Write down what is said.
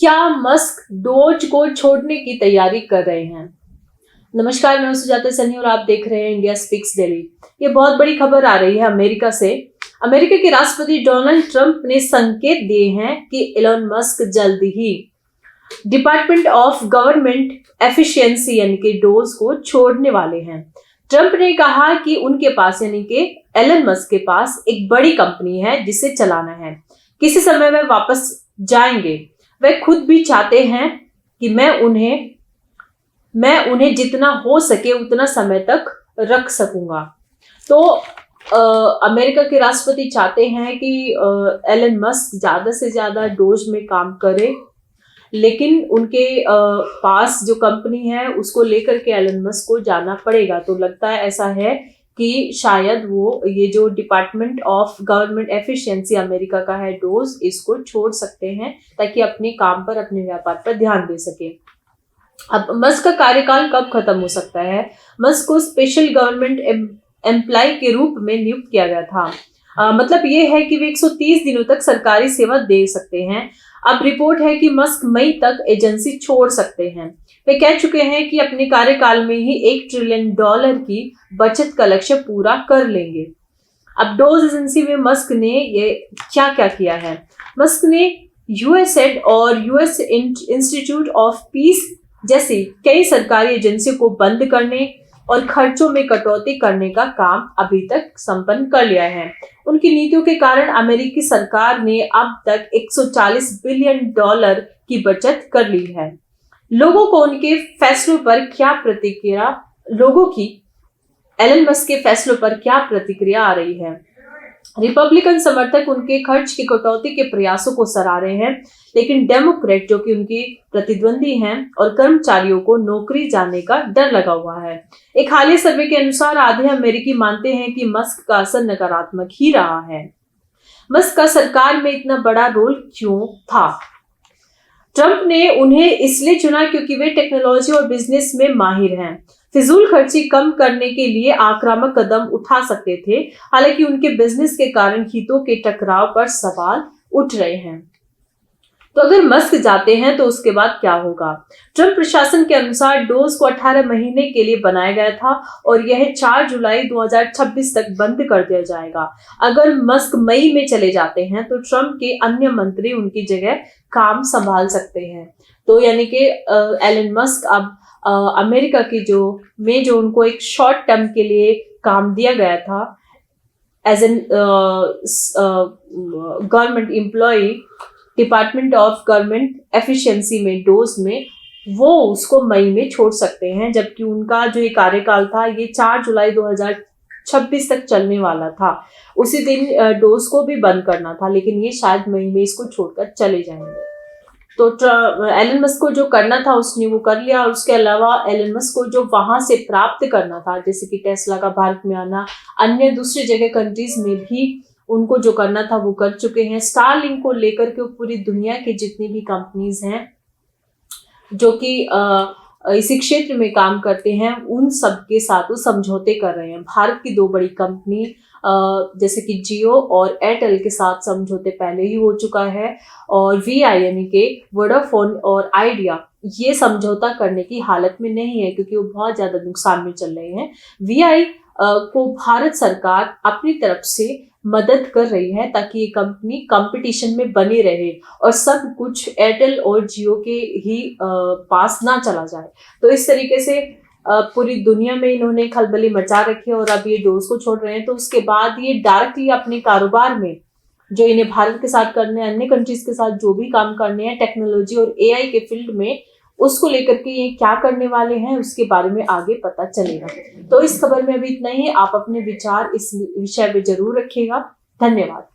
क्या Musk dose को छोड़ने की तैयारी कर रहे हैं? नमस्कार, मैं सुजाता सनी और आप देख रहे हैं इंडिया स्पीक्स डेली। ये बहुत बड़ी खबर आ रही है अमेरिका से। अमेरिका के राष्ट्रपति डोनाल्ड ट्रंप ने संकेत दिए हैं कि एलन मस्क जल्द ही डिपार्टमेंट ऑफ गवर्नमेंट एफिशिएंसी यानी कि डोज को छोड़ने वाले हैं। ट्रंप ने कहा कि उनके पास यानी कि एलन मस्क के पास एक बड़ी कंपनी है जिसे चलाना है। किसी समय वह वापस जाएंगे। वे खुद भी चाहते हैं कि मैं उन्हें जितना हो सके उतना समय तक रख सकूंगा। तो अमेरिका के राष्ट्रपति चाहते हैं कि एलन मस्क ज्यादा से ज्यादा डोज में काम करे, लेकिन उनके पास जो कंपनी है उसको लेकर के एलन मस्क को जाना पड़ेगा। तो लगता है ऐसा है कि शायद वो ये जो department of government efficiency America का है डोज, इसको छोड़ सकते हैं ताकि अपने काम पर, अपने व्यापार पर ध्यान दे सके। अब मस्क का कार्यकाल कब खत्म हो सकता है? मस्क को स्पेशल गवर्नमेंट एम्प्लॉय के रूप में नियुक्त किया गया था। मतलब ये है कि वे 130 दिनों तक सरकारी सेवा दे सकते हैं। अब रिपोर्ट है कि मस्क मई तक एजेंसी छोड़ सकते हैं। वे कह चुके हैं कि अपने कार्यकाल में ही $1 ट्रिलियन की बचत का लक्ष्य पूरा कर लेंगे। अब डोज एजेंसी में मस्क ने ये क्या क्या किया है? मस्क ने यूएसएड और यूएस इंस्टीट्यूट ऑफ पीस जैसी कई सरकारी एजेंसियों को बंद करने और खर्चों में कटौती करने का काम अभी तक संपन्न कर लिया है। उनकी नीतियों के कारण अमेरिकी सरकार ने अब तक $140 बिलियन की बचत कर ली है। लोगों को उनके फैसलों पर क्या प्रतिक्रिया लोगों की एलन मस्क के फैसलों पर क्या प्रतिक्रिया आ रही है? रिपब्लिकन समर्थक उनके खर्च की कटौती के प्रयासों को सराह रहे हैं, लेकिन डेमोक्रेट जो कि उनकी प्रतिद्वंदी हैं और कर्मचारियों को नौकरी जाने का डर लगा हुआ है। एक हालिया सर्वे के अनुसार आधे अमेरिकी मानते हैं कि मस्क का असर नकारात्मक ही रहा है। मस्क का सरकार में इतना बड़ा रोल क्यों था? ट्रंप ने उन्हें इसलिए चुना क्योंकि वे टेक्नोलॉजी और बिजनेस में माहिर हैं। फिजूल खर्ची कम करने के लिए आक्रामक कदम उठा सकते थे, हालांकि उनके बिजनेस के कारण हितों के टकराव पर सवाल उठ रहे हैं। तो अगर मस्क जाते हैं तो उसके बाद क्या होगा? ट्रंप प्रशासन के अनुसार डोज को 18 महीने के लिए बनाया गया था और यह 4 जुलाई 2026 तक बंद कर दिया जाएगा। अगर मस्क मई में चले जाते हैं तो ट्रंप के अन्य मंत्री उनकी जगह काम संभाल सकते हैं। तो यानी कि एलन मस्क अब अमेरिका की जो उनको एक शॉर्ट टर्म के लिए काम दिया गया था as an government employ department of government efficiency में डोज में, वो उसको मई में छोड़ सकते हैं, जबकि उनका जो ये कार्यकाल था ये 4 जुलाई 2026 तक चलने वाला था। उसी दिन डोज को भी बंद करना था, लेकिन ये शायद मई में इसको छोड़कर चले जाएंगे। तो एलन मस्क को जो करना था उसने वो कर लिया, और उसके अलावा एलन मस्क को जो वहां से प्राप्त करना था, जैसे कि टेस्ला का भारत में आना, अन्य दूसरी जगह कंट्रीज में भी उनको जो करना था वो कर चुके हैं। स्टारलिंक को लेकर के पूरी दुनिया की जितनी भी कंपनीज हैं जो कि इसी क्षेत्र में काम करते हैं, उन सब के साथ वो समझौते कर रहे हैं। भारत की 2 बड़ी कंपनी जैसे कि जियो और एयरटेल के साथ समझौते पहले ही हो चुका है, और वीआई यानी कि वोडाफोन और आइडिया ये समझौता करने की हालत में नहीं है क्योंकि वो बहुत ज्यादा नुकसान में चल रहे हैं। वीआई को भारत सरकार अपनी तरफ से मदद कर रही है ताकि ये कंपनी कंपटीशन में बनी रहे और सब कुछ एयरटेल और जियो के ही पास ना चला जाए। तो इस तरीके से पूरी दुनिया में इन्होंने खलबली मचा रखी है और अब ये डोज को छोड़ रहे हैं। तो उसके बाद ये डायरेक्टली अपने कारोबार में जो इन्हें भारत के साथ करने हैं, अन्य कंट्रीज के साथ जो भी काम करने हैं टेक्नोलॉजी और एआई के फील्ड में, उसको लेकर के ये क्या करने वाले हैं उसके बारे में आगे पता चलेगा। तो इस खबर में अभी इतना ही। आप अपने विचार इस विषय में जरूर रखिएगा। धन्यवाद।